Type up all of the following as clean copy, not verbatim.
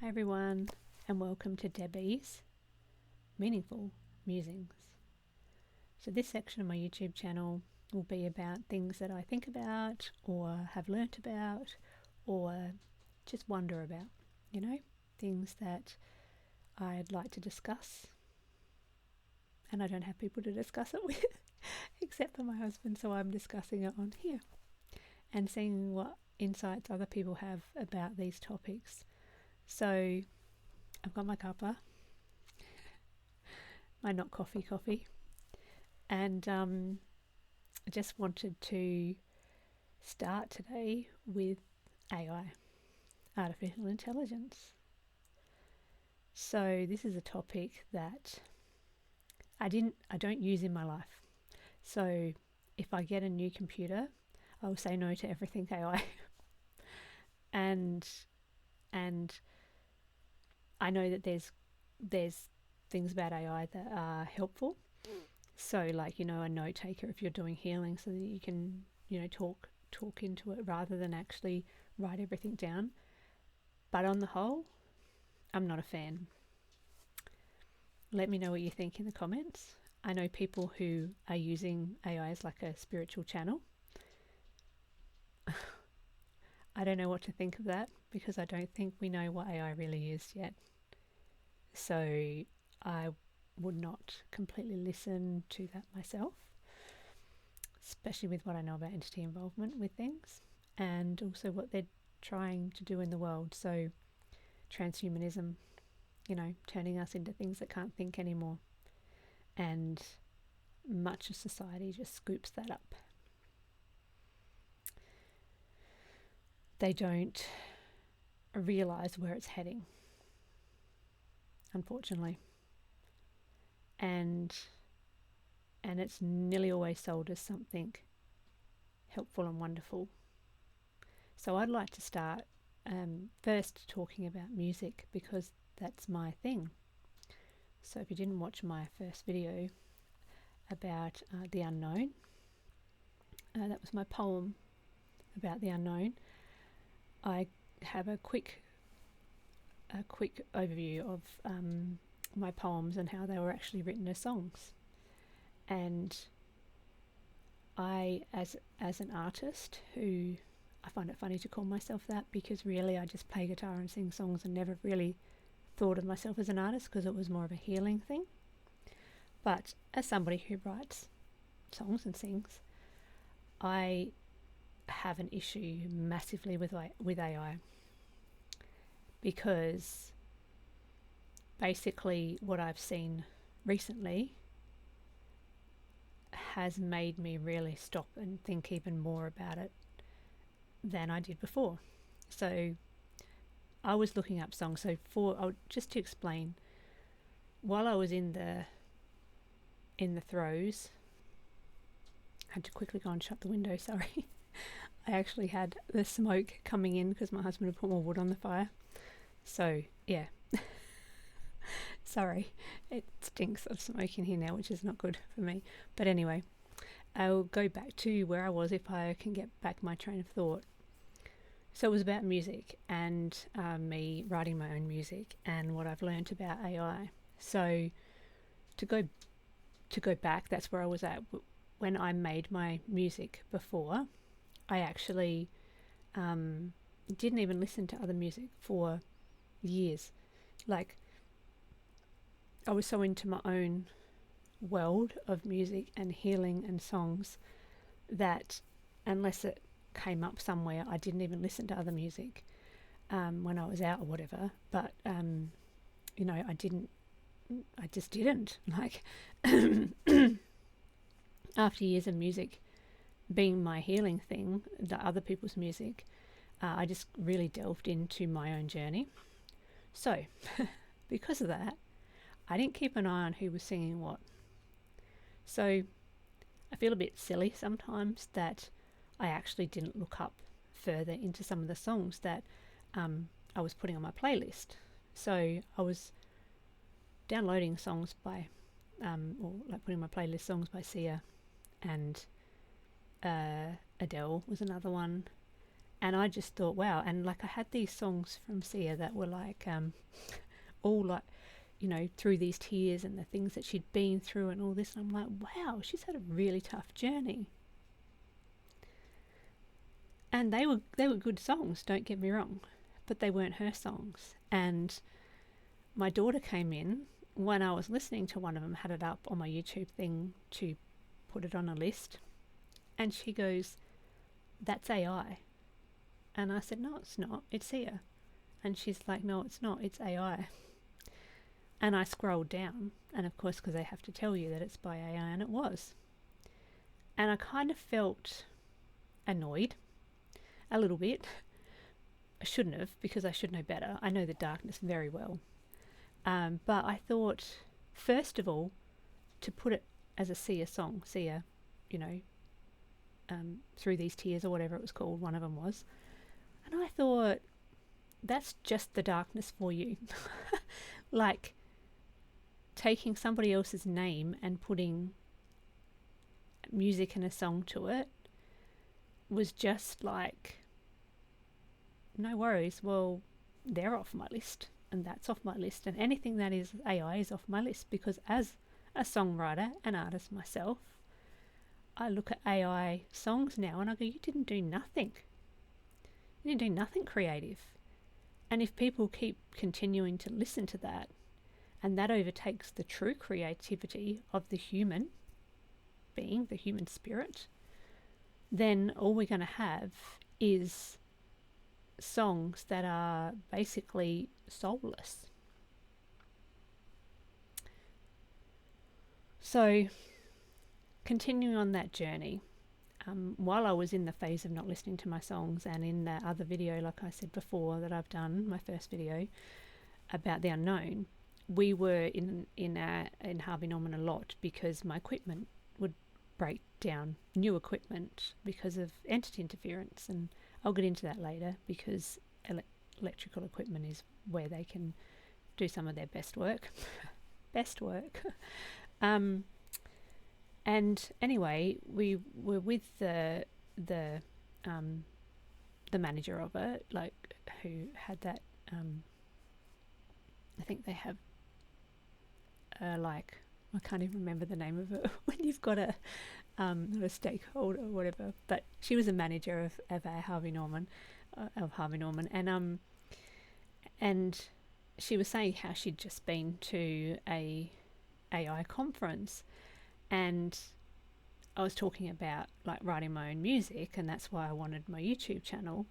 Hi everyone, and welcome to Debbie's Meaningful Musings. So this section of my YouTube channel will be about things that I think about or have learnt about or just wonder about, things that I'd like to discuss, and I don't have people to discuss it with except for my husband, so I'm discussing it on here and seeing what insights other people have about these topics. So I've got my cuppa, my not coffee, and I just wanted to start today with AI, artificial intelligence. So this is a topic that I don't use in my life. So if I get a new computer, I will say no to everything AI. and I know that there's things about AI that are helpful. So like, a note taker if you're doing healing, so that you can, talk into it rather than actually write everything down. But on the whole, I'm not a fan. Let me know what you think in the comments. I know people who are using AI as like a spiritual channel. I don't know what to think of that because I don't think we know what AI really is yet. So I would not completely listen to that myself, especially with what I know about entity involvement with things and also what they're trying to do in the world. So transhumanism, turning us into things that can't think anymore. And much of society just scoops that up. They don't realize where it's heading, unfortunately. And it's nearly always sold as something helpful and wonderful. So I'd like to start first talking about music because that's my thing. So if you didn't watch my first video about the unknown, that was my poem about the unknown. I have a quick overview of my poems and how they were actually written as songs. And I, as an artist, who I find it funny to call myself that because really I just play guitar and sing songs and never really thought of myself as an artist because it was more of a healing thing. But as somebody who writes songs and sings, I have an issue massively with AI because basically what I've seen recently has made me really stop and think even more about it than I did before. So I was looking up songs. So just to explain, while I was in the throes, I had to quickly go and shut the window, sorry. I actually had the smoke coming in because my husband had put more wood on the fire. So yeah, sorry, it stinks of smoke in here now, which is not good for me. But anyway, I'll go back to where I was if I can get back my train of thought. So it was about music and me writing my own music and what I've learned about AI. So to go back, that's where I was at when I made my music before. I actually didn't even listen to other music for years. Like, I was so into my own world of music and healing and songs that unless it came up somewhere, I didn't even listen to other music when I was out or whatever. But I just didn't. Like, after years of music being my healing thing, the other people's music, I just really delved into my own journey. So because of that, I didn't keep an eye on who was singing what. So I feel a bit silly sometimes that I actually didn't look up further into some of the songs that I was putting on my playlist. So I was downloading songs by, or like putting my playlist songs by Sia, and Adele was another one, And I just thought, wow. And like I had these songs from Sia that were like all like, you know, through these tears and the things that she'd been through and all this. And I'm like, wow, she's had a really tough journey. And they were good songs, don't get me wrong, but they weren't her songs. And my daughter came in when I was listening to one of them, had it up on my YouTube thing to put it on a list, and she goes, "That's AI." And I said, "No, it's not. It's Sia." And she's like, "No, it's not. It's AI." And I scrolled down, and of course, because they have to tell you that it's by AI, and it was. And I kind of felt annoyed a little bit. I shouldn't have, because I should know better. I know the darkness very well. But I thought, first of all, to put it as a Sia song, Sia, you know, Through These Tears or whatever it was called, one of them was. And I thought, that's just the darkness for you. Like, taking somebody else's name and putting music and a song to it was just like, no worries, well, they're off my list, and that's off my list, and anything that is AI is off my list, because as a songwriter and artist myself, I look at AI songs now and I go, you didn't do nothing. You didn't do nothing creative. And if people keep continuing to listen to that, and that overtakes the true creativity of the human being, the human spirit, then all we're going to have is songs that are basically soulless. So, continuing on that journey, while I was in the phase of not listening to my songs, and in that other video, like I said before, that I've done, my first video about the unknown, we were in Harvey Norman a lot because my equipment would break down, new equipment, because of entity interference, and I'll get into that later, because electrical equipment is where they can do some of their best work. And anyway, we were with the manager of it, like, who had that. I think they have like, I can't even remember the name of it when you've got a not a stakeholder or whatever. But she was a manager of Harvey Norman, and she was saying how she'd just been to a AI conference, and I was talking about like writing my own music, and that's why I wanted my YouTube channel.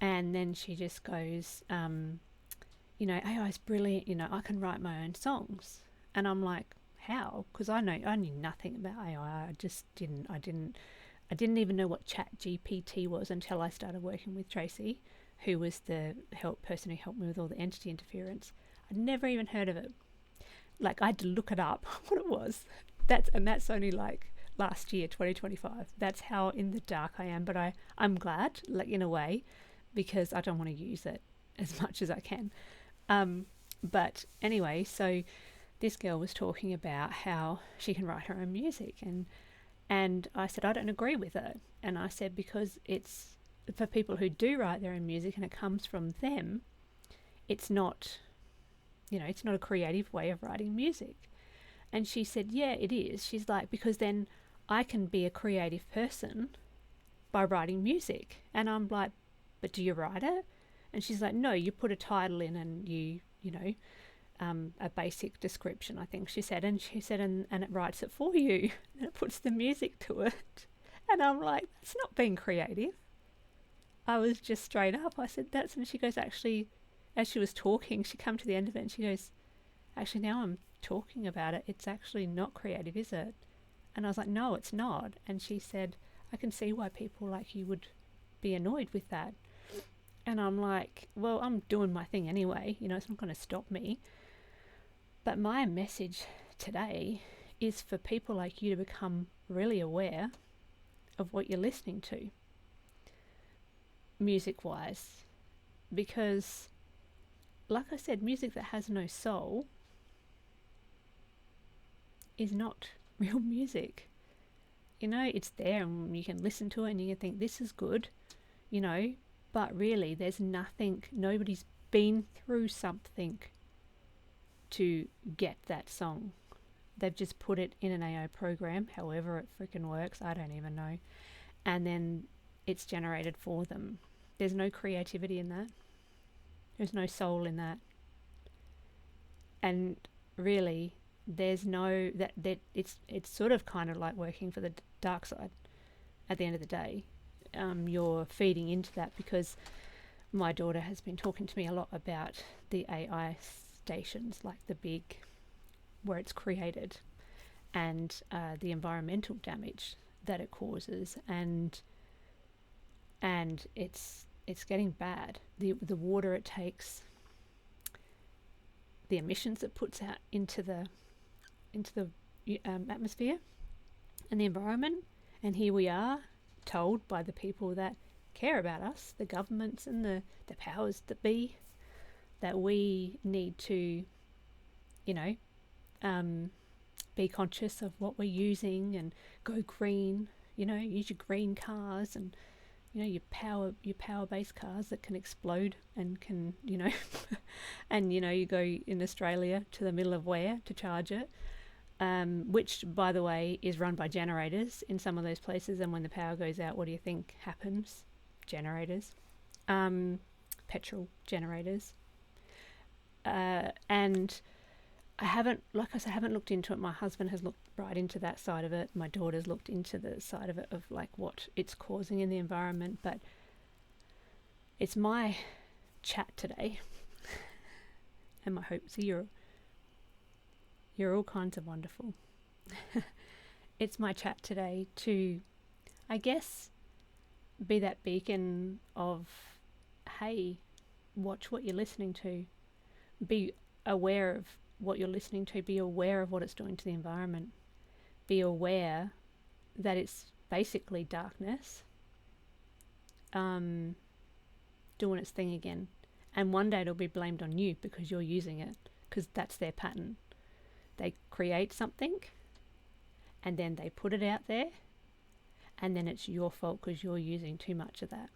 And then she just goes, you know, AI is brilliant, you know, I can write my own songs. And I'm like, how? Because I knew nothing about AI. I didn't even know what ChatGPT was until I started working with Tracy, who was the person who helped me with all the entity interference. I'd never even heard of it. Like, I had to look it up what it was. That's only like last year, 2025. That's how in the dark I am. But I'm glad, like, in a way, because I don't want to use it as much as I can. But anyway, so this girl was talking about how she can write her own music, and I said, I don't agree with it. And I said, because it's for people who do write their own music and it comes from them, it's not, you know, it's not a creative way of writing music. And she said, yeah, it is. She's like, because then I can be a creative person by writing music. And I'm like, but do you write it? And she's like, no, you put a title in and you know, a basic description, I think she said. And she said, and it writes it for you. And it puts the music to it. And I'm like, that's not being creative. I was just straight up. I said, that's, and she goes, actually, as she was talking, she come to the end of it and she goes, actually, now I'm talking about it, it's actually not creative, is it? And I was like, no, it's not. And she said, I can see why people like you would be annoyed with that. And I'm like, well, I'm doing my thing anyway, you know, it's not going to stop me. But my message today is for people like you to become really aware of what you're listening to, music-wise. Because, like I said, music that has no soul is not real music. You know, it's there and you can listen to it and you can think, this is good, you know, But really, there's nothing, nobody's been through something to get that song. They've just put it in an AI program, however it freaking works, I don't even know. And then it's generated for them. There's no creativity in that. There's no soul in that. And really, there's no that it's sort of kind of like working for the dark side. At the end of the day, you're feeding into that, because my daughter has been talking to me a lot about the AI stations, like the big, where it's created, and the environmental damage that it causes, and it's getting bad. The water it takes, the emissions it puts out into the atmosphere and the environment. And here we are, told by the people that care about us, the governments and the powers that be, that we need to, be conscious of what we're using and go green. Use your green cars, and your power based cars that can explode and can and you go in Australia to the middle of where to charge it. Which, by the way, is run by generators in some of those places. And when the power goes out, what do you think happens? Generators. Petrol generators. And I haven't looked into it. My husband has looked right into that side of it. My daughter's looked into the side of it, of like what it's causing in the environment. But it's my chat today. And my hope, so you're all kinds of wonderful. It's my chat today to, I guess, be that beacon of, hey, watch what you're listening to. Be aware of what you're listening to. Be aware of what it's doing to the environment. Be aware that it's basically darkness doing its thing again. And one day it'll be blamed on you because you're using it, because that's their pattern. They create something and then they put it out there, and then it's your fault because you're using too much of that.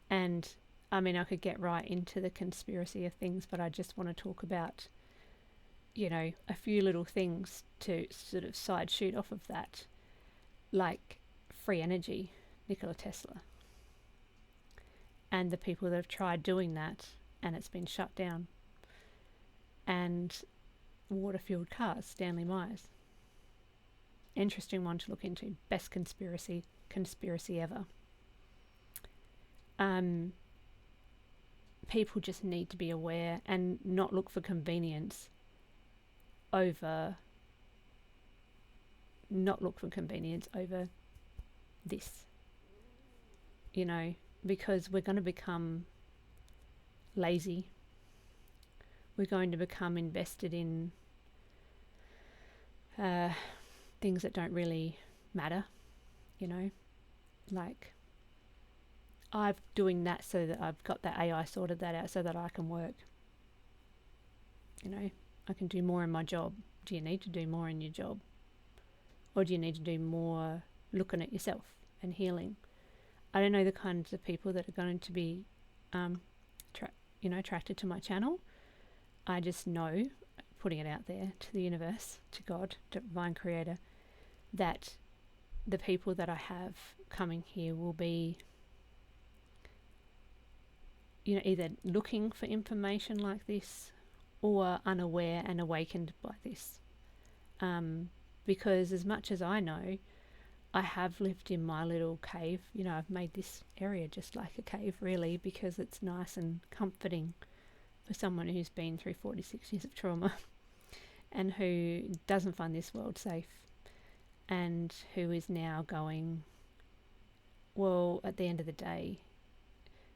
And I mean, I could get right into the conspiracy of things, but I just want to talk about, a few little things to sort of side shoot off of that, like free energy, Nikola Tesla, and the people that have tried doing that and it's been shut down, and water-fueled cars, Stanley Myers. Interesting one to look into. Best conspiracy ever. People just need to be aware and not look for convenience over this, because we're going to become lazy. We're going to become invested in things that don't really matter, like I'm doing that so that I've got that AI sorted that out so that I can work. I can do more in my job. Do you need to do more in your job? Or do you need to do more looking at yourself and healing? I don't know the kinds of people that are going to be, attracted to my channel. I just know, putting it out there to the universe, to God, to Divine Creator, that the people that I have coming here will be, either looking for information like this or unaware and awakened by this. Because as much as I know, I have lived in my little cave. I've made this area just like a cave, really, because it's nice and comforting for someone who's been through 46 years of trauma and who doesn't find this world safe, and who is now going, well, at the end of the day,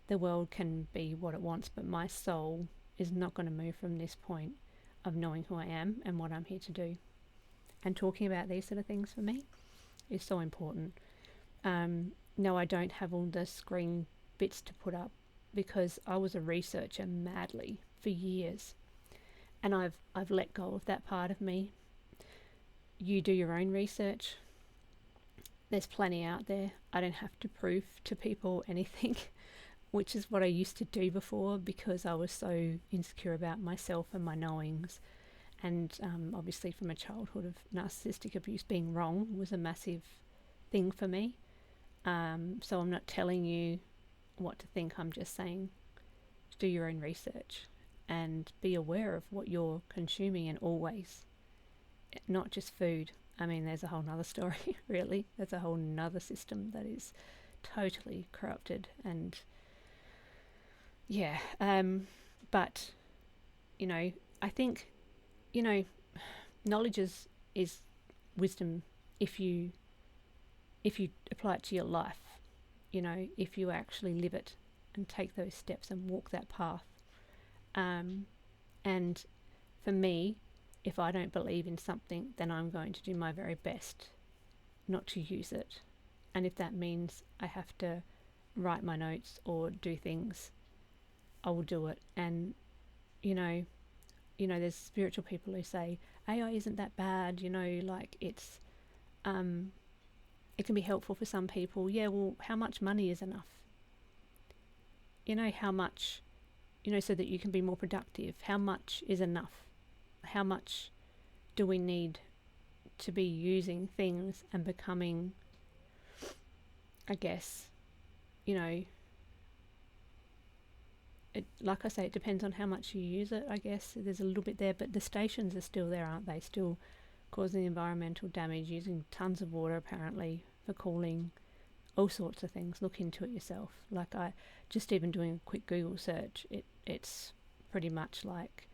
the world can be what it wants, but my soul is not going to move from this point of knowing who I am and what I'm here to do. And talking about these sort of things for me is so important. No, I don't have all the screen bits to put up because I was a researcher madly for years, and I've let go of that part of me. You do your own research. there's plenty out there. I don't have to prove to people anything, which is what I used to do before because I was so insecure about myself and my knowings. And obviously, from a childhood of narcissistic abuse, being wrong was a massive thing for me. So I'm not telling you what to think, I'm just saying do your own research and be aware of what you're consuming, and always, not just food. I mean, there's a whole nother story, really. There's a whole nother system that is totally corrupted. And yeah, but, I think, knowledge is wisdom if you apply it to your life, if you actually live it and take those steps and walk that path. And for me, if I don't believe in something, then I'm going to do my very best not to use it. And if that means I have to write my notes or do things, I will do it. And, there's spiritual people who say AI isn't that bad, it's, it can be helpful for some people. Yeah, well, how much money is enough? How much, so that you can be more productive. How much is enough? How much do we need to be using things and becoming, I guess, like I say, it depends on how much you use it, I guess. There's a little bit there, but the stations are still there, aren't they? Still causing environmental damage, using tons of water apparently for cooling, all sorts of things. Look into it yourself. Like, I just even doing a quick Google search, it's pretty much like,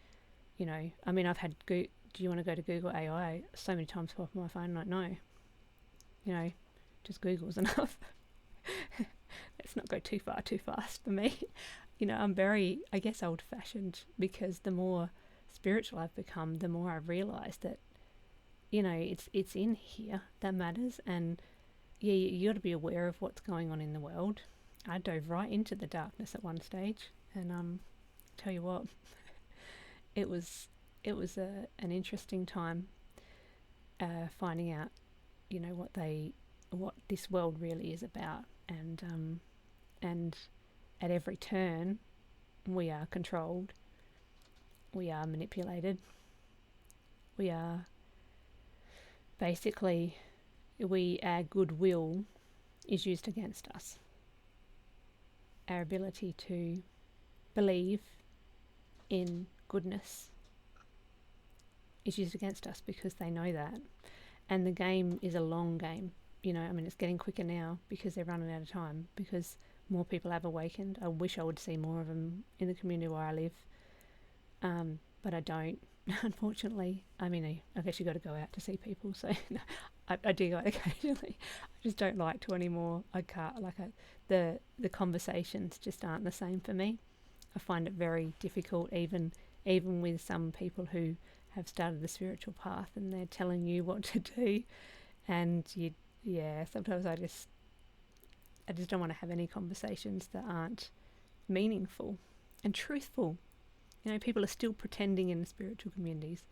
I mean, I've had do you want to go to Google AI so many times pop on my phone, like, no, just Google's enough. Let's not go too far too fast for me. I'm very, I guess, old fashioned, because the more spiritual I've become, the more I've realized that, it's in here that matters. And yeah, you got to be aware of what's going on in the world. I dove right into the darkness at one stage, and tell you what, it was an interesting time, finding out, what this world really is about, and at every turn, we are controlled, we are manipulated, we are basically, our goodwill is used against us. Our ability to believe in goodness is used against us because they know that. And the game is a long game. It's getting quicker now because they're running out of time, because more people have awakened. I wish I would see more of them in the community where I live, but I don't, unfortunately. I mean, I guess you got to go out to see people, so no, I do go out occasionally. I just don't like to anymore. I can't, the conversations just aren't the same for me. I find it very difficult, even with some people who have started the spiritual path and they're telling you what to do, and sometimes I just don't want to have any conversations that aren't meaningful and truthful. People are still pretending in the spiritual communities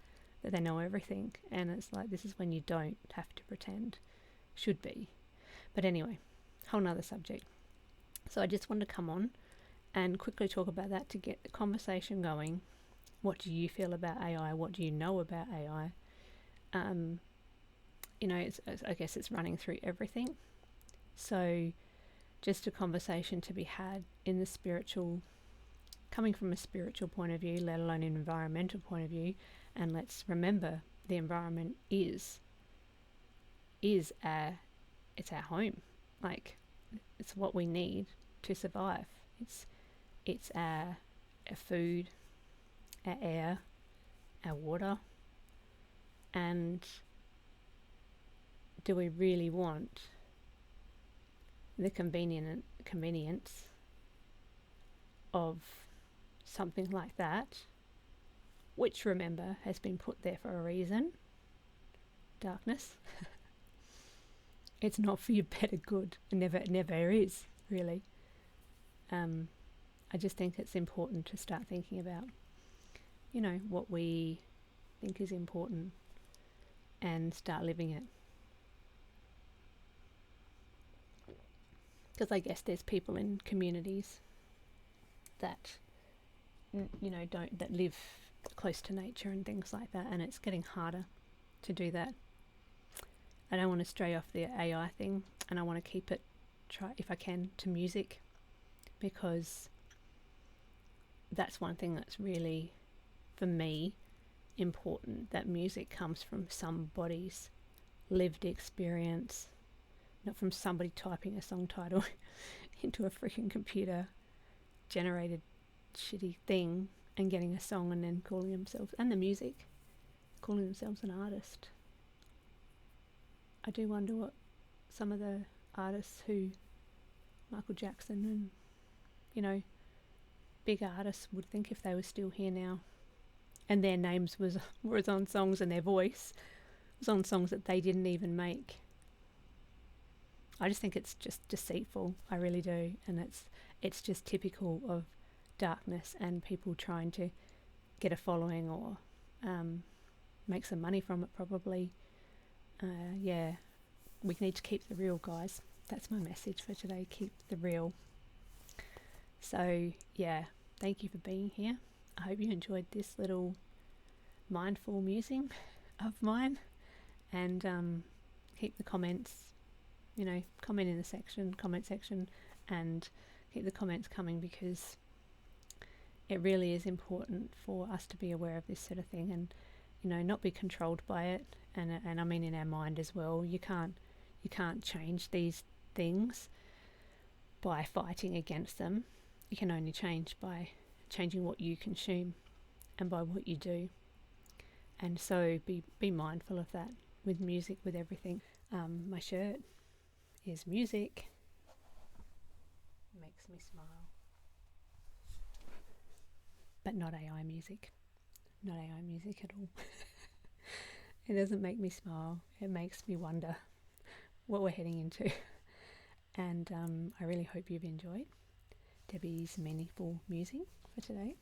that they know everything, and it's like, this is when you don't have to pretend. Should be. But anyway, whole nother subject. So I just wanted to come on and quickly talk about that to get the conversation going. What do you feel about AI? What do you know about AI? I guess it's running through everything. So just a conversation to be had in the spiritual, coming from a spiritual point of view, let alone an environmental point of view. And let's remember, the environment is our home. Like, it's what we need to survive. It's our food, our air, our water. And do we really want the convenience of something like that, which, remember, has been put there for a reason? Darkness. It's not for your better good. It never is, really. I just think it's important to start thinking about, what we think is important, and start living it. because I guess there's people in communities that that live close to nature and things like that, and it's getting harder to do that. I don't want to stray off the AI thing, and I want to keep it, try if I can, to music, because that's one thing that's really, for me, important, that music comes from somebody's lived experience, not from somebody typing a song title into a freaking computer generated shitty thing and getting a song and then calling themselves, and the music, calling themselves an artist. I do wonder what some of the artists who, Michael Jackson and, big artists would think if they were still here now and their names was on songs and their voice was on songs that they didn't even make. I just think it's just deceitful. I really do. And it's just typical of darkness and people trying to get a following or make some money from it, probably. We need to keep the real, guys. That's my message for today. Keep the real. So, thank you for being here. I hope you enjoyed this little mindful musing of mine. And keep the comments, comment in the comment section, and keep the comments coming, because it really is important for us to be aware of this sort of thing and, not be controlled by it. And I mean in our mind as well. You can't change these things by fighting against them. You can only change by changing what you consume and by what you do. And so be mindful of that with music, with everything. My shirt is music. Makes me smile. But not AI music. Not AI music at all. It doesn't make me smile. It makes me wonder what we're heading into. And I really hope you've enjoyed Debbie's meaningful musing for today.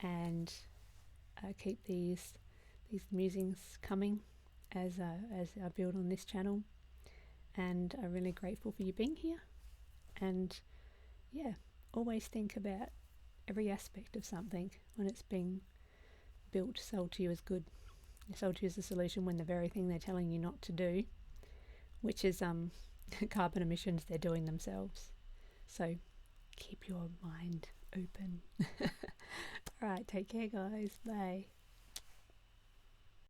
And keep these musings coming as I build on this channel. And I'm really grateful for you being here. And always think about every aspect of something when it's being built, sold to you as good, sold to you as a solution, when the very thing they're telling you not to do, which is carbon emissions, they're doing themselves. So keep your mind open. All right, take care, guys. Bye.